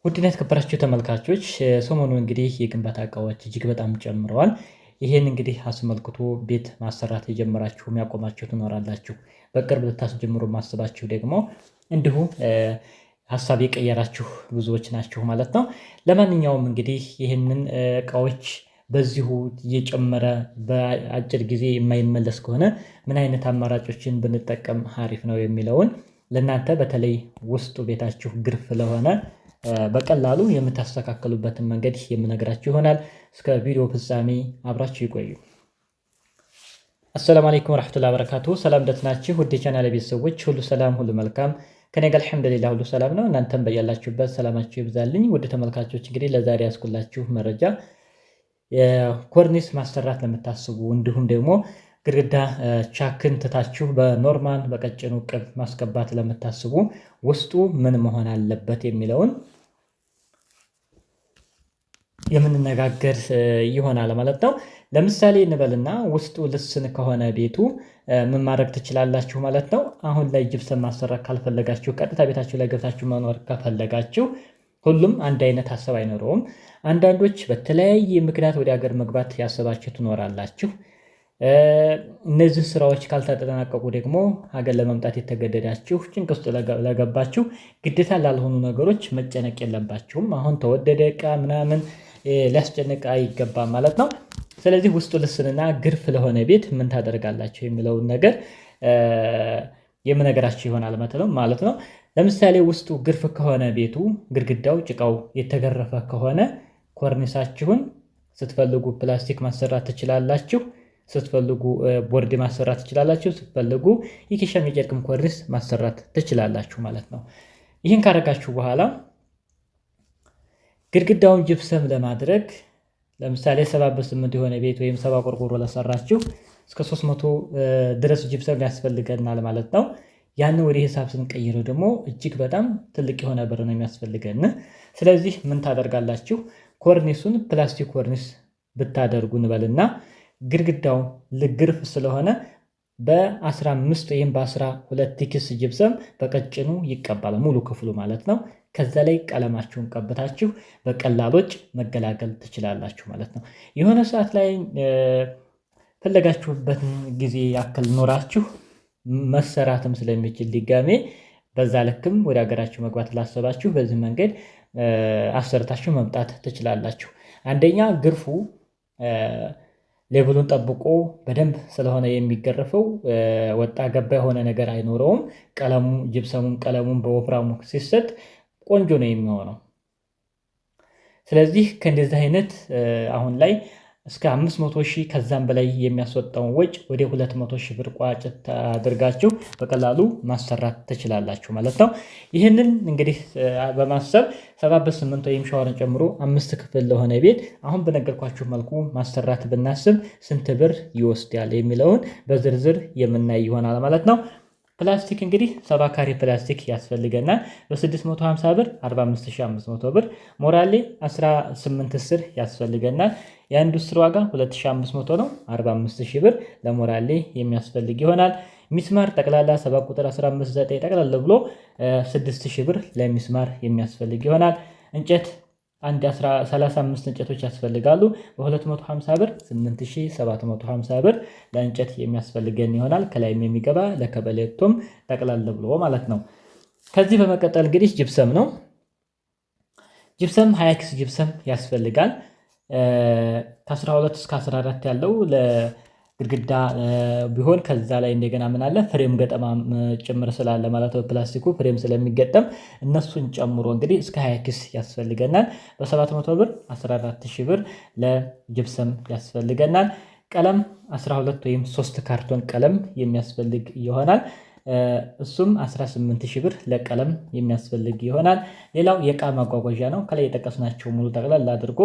ውድና የተከበራችሁ ተመልካቾች ሰሞኑን እንግዲህ የግንባታ እቃዎች እጅግ በጣም ጨምረዋል። ይሄን እንግዲህ አስመልክቶ ቤት ማሰራት የጀመራችሁ ያቆማችሁ ትኖራላችሁ። በቅርብ ልታስጀምሩ ማስባችሁ ደግሞ እንዲሁ ሀሳብ የቀየራችሁ ብዙዎች ናችሁ ማለት ነው። ለማንኛውም እንግዲህ ይህንን እቃዎች በዚሁ እየጨመረ በአጭር ጊዜ የማይመለስ ከሆነ ምን አይነት አማራጮችን ብንጠቀም አሪፍ ነው የሚለውን ለእናንተ በተለይ ውስጡ ቤታችሁ ግርፍ ለሆነ በቀላሉ የምታስተካክሉበትን መንገድ የምነግራችሁ ይሆናል። እስከ ቪዲዮ ፍጻሜ አብራችሁ ይቆዩ። አሰላሙ አለይኩም ወራህመቱላሂ ወበረካቱ። ሰላም እንደትናችሁ ውድ የቻናሌ ቤተሰቦች ሁሉ ሰላም ሁሉ መልካም ከኔ ጋር አልሐምዱሊላህ ሁሉ ሰላም ነው። እናንተም በያላችሁበት ሰላማችሁ ይብዛልኝ። ውድ ተመልካቾች እንግዲህ ለዛሬ ያስኩላችሁ መረጃ የኮርኒስ ማሰራት ለምታስቡ እንዲሁም ደግሞ ግድግዳ ቻክን ትታችሁ በኖርማል በቀጭኑ ቅብ ማስገባት ለምታስቡ ውስጡ ምን መሆን አለበት የሚለውን የምንነጋገር ይሆናል ማለት ነው። ለምሳሌ እንበልና ውስጡ ልስን ከሆነ ቤቱ ምን ማድረግ ትችላላችሁ ማለት ነው። አሁን ላይ ጅብሰም ማሰራት ካልፈለጋችሁ ቀጥታ ቤታችሁ ላይ ገብታችሁ መኖር ከፈለጋችሁ ሁሉም አንድ አይነት ሀሳብ አይኖረውም። አንዳንዶች በተለያየ ምክንያት ወደ ሀገር መግባት ያሰባችሁ ትኖራላችሁ። እነዚህ ስራዎች ካልተጠናቀቁ ደግሞ ሀገር ለመምጣት የተገደዳችሁ ጭንቅ ውስጥ ለገባችሁ ግዴታ ላልሆኑ ነገሮች መጨነቅ የለባችሁም። አሁን ተወደደ እቃ ምናምን ሊያስጨንቅ አይገባም ማለት ነው። ስለዚህ ውስጡ ልስንና ግርፍ ለሆነ ቤት ምን ታደርጋላችሁ የሚለውን ነገር የምነግራችሁ ይሆናል ማለት ነው። ለምሳሌ ውስጡ ግርፍ ከሆነ ቤቱ ግድግዳው ጭቃው የተገረፈ ከሆነ ኮርኒሳችሁን ስትፈልጉ ፕላስቲክ ማሰራት ትችላላችሁ። ስትፈልጉ ቦርድ ማሰራት ትችላላችሁ። ስትፈልጉ የኬሻም የጨርቅም ኮርኒስ ማሰራት ትችላላችሁ ማለት ነው። ይህን ካረጋችሁ በኋላ ግድግዳውን ጅብሰም ለማድረግ ለምሳሌ 7/8 የሆነ ቤት ወይም 7 ቆርቆሮ ለሰራችሁ እስከ 300 ድረስ ጅብሰም ያስፈልገናል ማለት ነው። ያን ወደ ሂሳብ ስንቀይረው ደግሞ እጅግ በጣም ትልቅ የሆነ ብር ነው የሚያስፈልገን። ስለዚህ ምን ታደርጋላችሁ? ኮርኒሱን ፕላስቲክ ኮርኒስ ብታደርጉ እንበልና ግድግዳው ልግርፍ ስለሆነ በ15 ወይም በ12 ኪስ ጅብሰም በቀጭኑ ይቀባል ሙሉ ክፍሉ ማለት ነው። ከዛ ላይ ቀለማችሁን ቀብታችሁ በቀላሎች መገላገል ትችላላችሁ ማለት ነው። የሆነ ሰዓት ላይ ፈለጋችሁበትን ጊዜ ያክል ኖራችሁ መሰራትም ስለሚችል ድጋሜ በዛ ልክም ወደ ሀገራችሁ መግባት ላሰባችሁ በዚህ መንገድ አሰርታችሁ መምጣት ትችላላችሁ። አንደኛ ግርፉ ሌቭሉን ጠብቆ በደንብ ስለሆነ የሚገረፈው ወጣ ገባ የሆነ ነገር አይኖረውም። ቀለሙ ጅብሰሙን ቀለሙን በወፍራሙ ሲሰጥ ቆንጆ ነው የሚሆነው። ስለዚህ ከእንደዚህ አይነት አሁን ላይ እስከ 500,000 ከዛም በላይ የሚያስወጣውን ወጭ ወደ 200,000 ብር ቋጭት አድርጋችሁ በቀላሉ ማሰራት ትችላላችሁ ማለት ነው። ይህንን እንግዲህ በማሰብ 7/8 ወይም ሻወርን ጨምሮ 5 ክፍል ለሆነ ቤት አሁን በነገርኳችሁ መልኩ ማሰራት ብናስብ ስንት ብር ይወስዳል የሚለውን በዝርዝር የምናይ ይሆናል ማለት ነው። ፕላስቲክ እንግዲህ 70 ካሬ ፕላስቲክ ያስፈልገናል። በ650 ብር 45500 ብር። ሞራሌ 18 ስር ያስፈልገናል። የአንዱ ስር ዋጋ 2500 ነው። 45000 ብር ለሞራሌ የሚያስፈልግ ይሆናል። ሚስማር ጠቅላላ 7 ቁጥር 159 ጠቅላላ ብሎ 6000 ብር ለሚስማር የሚያስፈልግ ይሆናል። እንጨት 35 እንጨቶች ያስፈልጋሉ። በ250 ብር 8750 ብር ለእንጨት የሚያስፈልገን ይሆናል። ከላይም የሚገባ ለከበሌቶም ጠቅላላ ብሎ ማለት ነው። ከዚህ በመቀጠል እንግዲህ ጅብሰም ነው። ጅብሰም 20 ኪስ ጅብሰም ያስፈልጋል። ከ12 እስከ 14 ያለው ለግድግዳ ቢሆን ከዛ ላይ እንደገና ምን አለ ፍሬም ገጠማ ጭምር ስላለ ማለት ነው። ፕላስቲኩ ፍሬም ስለሚገጠም እነሱን ጨምሮ እንግዲህ እስከ 20 ኪስ ያስፈልገናል። በ700 ብር 14000 ብር ለጅብሰም ያስፈልገናል። ቀለም 12 ወይም 3 ካርቶን ቀለም የሚያስፈልግ ይሆናል። እሱም 18000 ብር ለቀለም የሚያስፈልግ ይሆናል። ሌላው የእቃ ማጓጓዣ ነው። ከላይ የጠቀስናቸው ሙሉ ጠቅላላ አድርጎ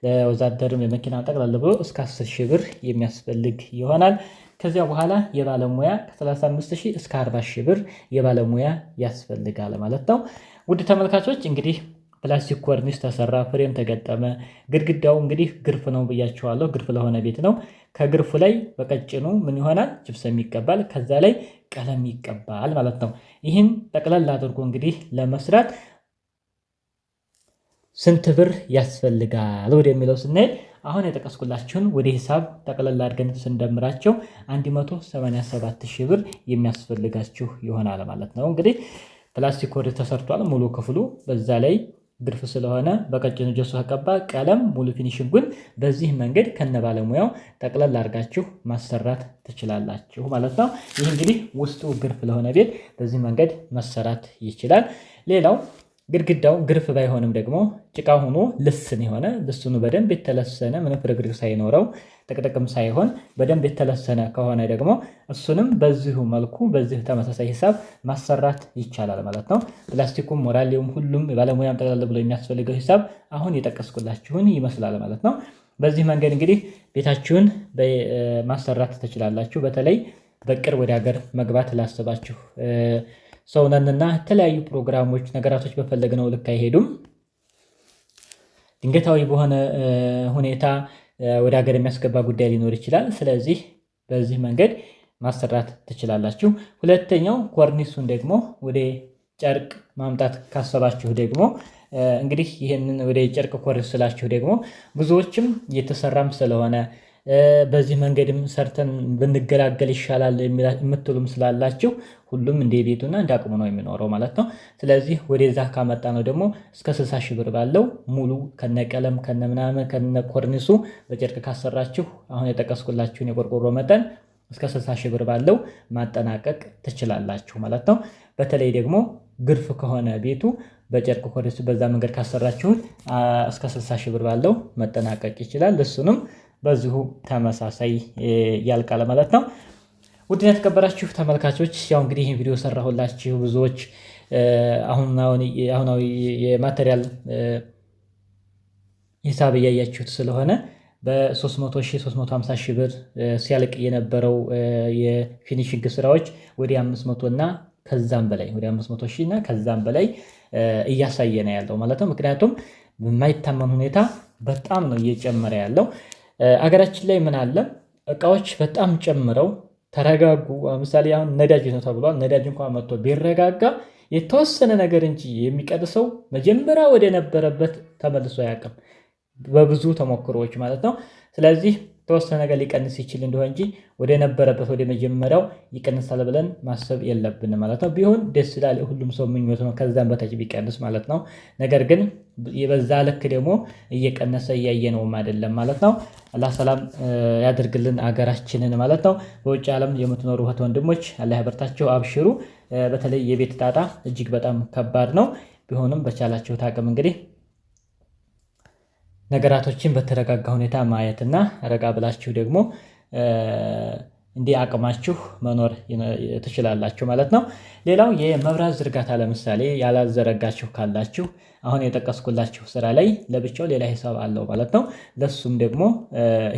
ለወዛደርም የመኪና ጠቅላላ ብሎ እስከ 10000 ብር የሚያስፈልግ ይሆናል። ከዚያ በኋላ የባለሙያ ከ35000 እስከ 40000 ብር የባለሙያ ያስፈልጋል ማለት ነው። ውድ ተመልካቾች እንግዲህ ፕላስቲክ ኮርኒስ ተሰራ፣ ፍሬም ተገጠመ። ግድግዳው እንግዲህ ግርፍ ነው ብያቸዋለሁ። ግርፍ ለሆነ ቤት ነው። ከግርፉ ላይ በቀጭኑ ምን ይሆናል? ጅብሰም ይቀባል። ከዛ ላይ ቀለም ይቀባል ማለት ነው። ይህን ጠቅለል አድርጎ እንግዲህ ለመስራት ስንት ብር ያስፈልጋል ወደሚለው ስንሄድ አሁን የጠቀስኩላችሁን ወደ ሂሳብ ጠቅለል አድርገን ስንደምራቸው 187,000 ብር የሚያስፈልጋችሁ ይሆናል ማለት ነው። እንግዲህ ፕላስቲክ ኮድ ተሰርቷል ሙሉ ክፍሉ። በዛ ላይ ግርፍ ስለሆነ በቀጭኑ ጀሶ ተቀባ ቀለም ሙሉ ፊኒሽንጉን በዚህ መንገድ ከነ ባለሙያው ጠቅለል አድርጋችሁ ማሰራት ትችላላችሁ ማለት ነው። ይህ እንግዲህ ውስጡ ግርፍ ለሆነ ቤት በዚህ መንገድ መሰራት ይችላል። ሌላው ግድግዳው ግርፍ ባይሆንም ደግሞ ጭቃ ሆኖ ልስን የሆነ ልስኑ በደንብ የተለሰነ ምንም ፍርግርግ ሳይኖረው ጥቅጥቅም ሳይሆን በደንብ የተለሰነ ከሆነ ደግሞ እሱንም በዚሁ መልኩ በዚህ ተመሳሳይ ሂሳብ ማሰራት ይቻላል ማለት ነው። ፕላስቲኩም ሞራሌውም ሁሉም ባለሙያም ጠቅላላ ብሎ የሚያስፈልገው ሂሳብ አሁን የጠቀስኩላችሁን ይመስላል ማለት ነው። በዚህ መንገድ እንግዲህ ቤታችሁን ማሰራት ትችላላችሁ። በተለይ በቅርብ ወደ ሀገር መግባት ላሰባችሁ ሰውነንና የተለያዩ ፕሮግራሞች ነገራቶች በፈለግነው ልክ አይሄዱም። ድንገታዊ በሆነ ሁኔታ ወደ ሀገር የሚያስገባ ጉዳይ ሊኖር ይችላል። ስለዚህ በዚህ መንገድ ማሰራት ትችላላችሁ። ሁለተኛው ኮርኒሱን ደግሞ ወደ ጨርቅ ማምጣት ካሰባችሁ ደግሞ እንግዲህ ይህንን ወደ ጨርቅ ኮርኒስ ስላችሁ ደግሞ ብዙዎችም እየተሰራም ስለሆነ በዚህ መንገድም ሰርተን ብንገላገል ይሻላል የምትሉም ስላላችሁ ሁሉም እንደ ቤቱና እንደ አቅሙ ነው የሚኖረው ማለት ነው። ስለዚህ ወደዛ ካመጣ ነው ደግሞ እስከ 60,000 ብር ባለው ሙሉ ከነቀለም ከነምናምን ከነኮርኒሱ በጨርቅ ካሰራችሁ አሁን የጠቀስኩላችሁን የቆርቆሮ መጠን እስከ 60,000 ብር ባለው ማጠናቀቅ ትችላላችሁ ማለት ነው። በተለይ ደግሞ ግርፍ ከሆነ ቤቱ በጨርቅ ኮርኒሱ በዛ መንገድ ካሰራችሁት እስከ 60,000 ብር ባለው መጠናቀቅ ይችላል። እሱንም በዚሁ ተመሳሳይ ያልቃል ማለት ነው። ውድና የተከበራችሁ ተመልካቾች ያው እንግዲህ ይህን ቪዲዮ ሰራሁላችሁ ብዙዎች አሁናዊ የማቴሪያል ሂሳብ እያያችሁት ስለሆነ በ300,000 350,000 ብር ሲያልቅ የነበረው የፊኒሽንግ ስራዎች ወደ 500 እና ከዛም በላይ ወደ 500,000 እና ከዛም በላይ እያሳየ ነው ያለው ማለት ነው። ምክንያቱም በማይታመን ሁኔታ በጣም ነው እየጨመረ ያለው። አገራችን ላይ ምን አለ እቃዎች በጣም ጨምረው ተረጋጉ። ለምሳሌ አሁን ነዳጅ ነው ተብሏል። ነዳጅ እንኳን መጥቶ ቢረጋጋ የተወሰነ ነገር እንጂ የሚቀንሰው መጀመሪያ ወደ ነበረበት ተመልሶ አያውቅም በብዙ ተሞክሮዎች ማለት ነው። ስለዚህ ተወሰነ ነገር ሊቀንስ ይችል እንደሆነ እንጂ ወደ ነበረበት ወደ መጀመሪያው ይቀንሳል ብለን ማሰብ የለብንም ማለት ነው። ቢሆን ደስ ይላል፣ ሁሉም ሰው ምኞት ነው ከዛም በታች ቢቀንስ ማለት ነው። ነገር ግን የበዛ ልክ ደግሞ እየቀነሰ እያየነውም አይደለም ማለት ነው። አላህ ሰላም ያደርግልን አገራችንን ማለት ነው። በውጭ ዓለም የምትኖሩ እህት ወንድሞች አላህ ያበርታችሁ፣ አብሽሩ። በተለይ የቤት ጣጣ እጅግ በጣም ከባድ ነው። ቢሆንም በቻላችሁት አቅም እንግዲህ ነገራቶችን በተረጋጋ ሁኔታ ማየትና ረጋ ብላችሁ ደግሞ እንዲህ አቅማችሁ መኖር ትችላላችሁ ማለት ነው። ሌላው የመብራት ዝርጋታ ለምሳሌ ያላዘረጋችሁ ካላችሁ አሁን የጠቀስኩላችሁ ስራ ላይ ለብቻው ሌላ ሂሳብ አለው ማለት ነው። ለሱም ደግሞ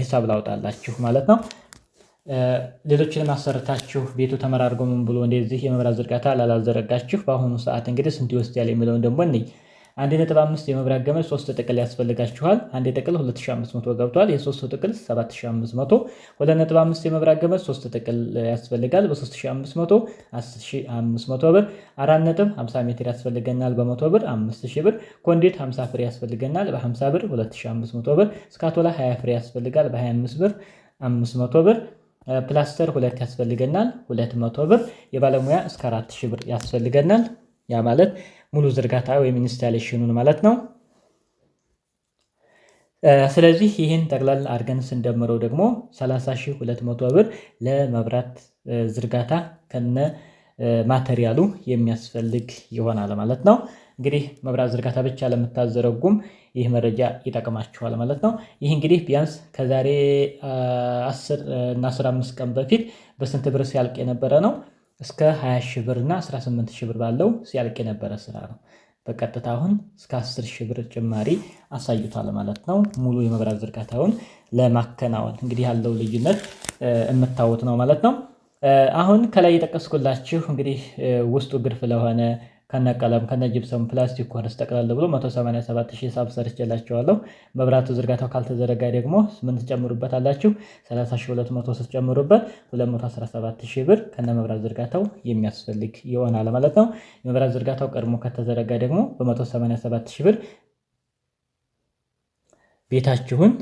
ሂሳብ ላውጣላችሁ ማለት ነው። ሌሎችንም አሰርታችሁ ቤቱ ተመራርጎ ምን ብሎ እንደዚህ የመብራት ዝርጋታ ላላዘረጋችሁ በአሁኑ ሰዓት እንግዲህ ስንት ይወስዳል የሚለውን ደግሞ እንይ። 1.5 የመብራት ገመድ 3 ጥቅል ያስፈልጋችኋል። አንድ ጥቅል 2500 ገብቷል። የ3 ጥቅል 7500። 2.5 የመብራት ገመድ 3 ጥቅል ያስፈልጋል በ3500 10500 ብር። 4.50 ሜትር ያስፈልገናል በ100 ብር 5000 ብር። ኮንዲት 50 ፍሬ ያስፈልገናል በ50 ብር 2500 ብር። ስካቶላ 20 ፍሬ ያስፈልጋል በ25 ብር 500 ብር። ፕላስተር 2 ያስፈልገናል 200 ብር። የባለሙያ እስከ 4000 ብር ያስፈልገናል። ያ ማለት ሙሉ ዝርጋታ ወይም ኢንስታሌሽኑን ማለት ነው። ስለዚህ ይህን ጠቅላላ አድርገን ስንደምረው ደግሞ 30,200 ብር ለመብራት ዝርጋታ ከነ ማቴሪያሉ የሚያስፈልግ ይሆናል ማለት ነው። እንግዲህ መብራት ዝርጋታ ብቻ ለምታዘረጉም ይህ መረጃ ይጠቅማችኋል ማለት ነው። ይህ እንግዲህ ቢያንስ ከዛሬ 10 እና 15 ቀን በፊት በስንት ብር ሲያልቅ የነበረ ነው እስከ 20,000 ብር እና 18,000 ብር ባለው ሲያልቅ የነበረ ስራ ነው። በቀጥታ አሁን እስከ 10,000 ብር ጭማሪ አሳይቷል ማለት ነው። ሙሉ የመብራት ዝርጋታውን ለማከናወን እንግዲህ ያለው ልዩነት የምታዩት ነው ማለት ነው። አሁን ከላይ የጠቀስኩላችሁ እንግዲህ ውስጡ ግርፍ ለሆነ ከነቀለም ከነጅብሰም ፕላስቲክ ኮርስ ጠቅላላ ብሎ 187,000 ሂሳብ ሰርቼላችኋለሁ። መብራቱ ዝርጋታው ካልተዘረጋ ደግሞ ምን ትጨምሩበታላችሁ? 30,200 ስትጨምሩበት 217,000 ብር ከነ መብራት ዝርጋታው የሚያስፈልግ ይሆናል ማለት ነው። የመብራት ዝርጋታው ቀድሞ ከተዘረጋ ደግሞ በ187,000 ብር ቤታችሁን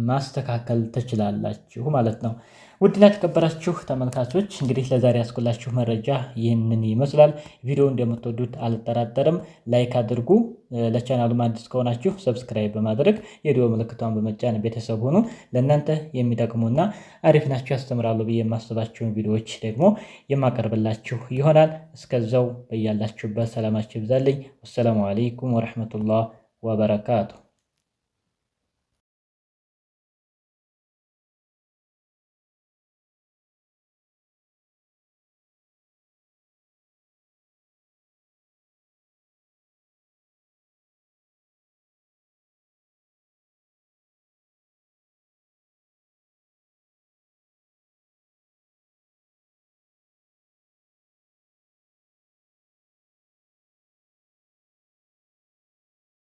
ማስተካከል ትችላላችሁ ማለት ነው። ውድና የተከበራችሁ ተመልካቾች እንግዲህ ለዛሬ ያስኩላችሁ መረጃ ይህንን ይመስላል። ቪዲዮ እንደምትወዱት አልጠራጠርም። ላይክ አድርጉ። ለቻናሉም አዲስ ከሆናችሁ ሰብስክራይብ በማድረግ የደወል ምልክቷን በመጫን ቤተሰብ ሁኑ። ለእናንተ የሚጠቅሙና አሪፍ ናቸው ያስተምራሉ ብዬ የማስባቸውን ቪዲዮዎች ደግሞ የማቀርብላችሁ ይሆናል። እስከዛው በያላችሁበት ሰላማችሁ ይብዛልኝ። ወሰላሙ አለይኩም ወረሕመቱላህ ወበረካቱ።